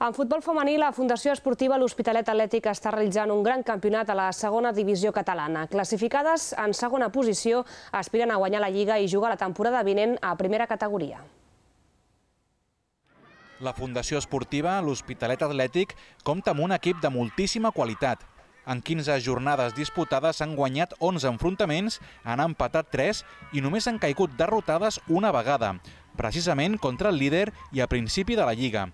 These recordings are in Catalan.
En futbol femení, la Fundació Esportiva L'Hospitalet Atlètic està realitzant un gran campionat a la segona divisió catalana. Classificades en segona posició, aspiren a guanyar la Lliga i jugar la temporada vinent a primera categoria. La Fundació Esportiva L'Hospitalet Atlètic compta amb un equip de moltíssima qualitat. En 15 jornades disputades han guanyat 11 enfrontaments, han empatat 3 i només han caigut derrotades una vegada, precisament contra el líder i a principi de la Lliga.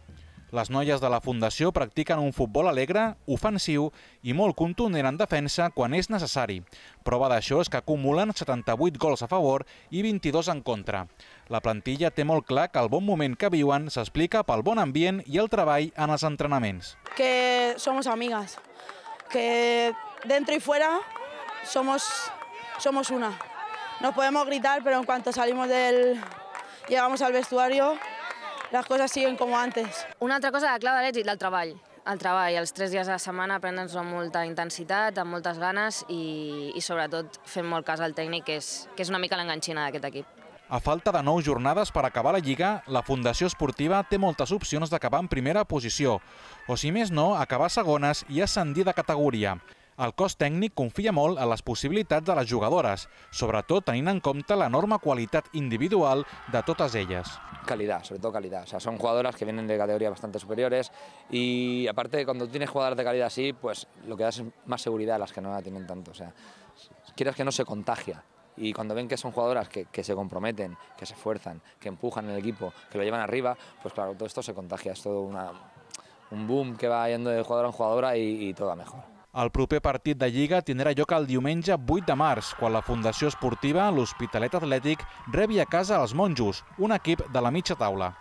Les noies de la Fundació practiquen un futbol alegre, ofensiu i molt contundent en defensa quan és necessari. Prova d'això és que acumulen 78 gols a favor i 22 en contra. La plantilla té molt clar que el bon moment que viuen s'explica pel bon ambient i el treball en els entrenaments. Que somos amigas, que dentro y fuera somos una. Nos podemos gritar, pero en cuanto llegamos al vestuario, les coses siguen com antes. Una altra cosa, la clau de l'èxit, el treball. El treball, els 3 dies a la setmana prendre'ns amb molta intensitat, amb moltes ganes i sobretot fent molt cas al tècnic, que és una mica l'enganxina d'aquest equip. A falta de 9 jornades per acabar la Lliga, la Fundació Esportiva té moltes opcions d'acabar en primera posició, o si més no, acabar segones i ascendir de categoria. El cos tècnic confia molt en les possibilitats de les jugadores, sobretot tenint en compte l'enorme qualitat individual de totes elles. Calidad, sobre todo calidad. O sea, son jugadoras que vienen de categorías bastante superiores y aparte cuando tienes jugadoras de calidad así, pues lo que das es más seguridad a las que no la tienen tanto. O sea, quieras que no se contagia. Y cuando ven que son jugadoras que se comprometen, que se esfuerzan, que empujan en el equipo, que lo llevan arriba, pues claro, todo esto se contagia. Es todo un boom que va yendo de jugadora en jugadora y todo va mejor. El proper partit de Lliga tindrà lloc el diumenge 8 de març, quan la Fundació Esportiva L'Hospitalet Atlètic rebi a casa els Monjos, un equip de la mitja taula.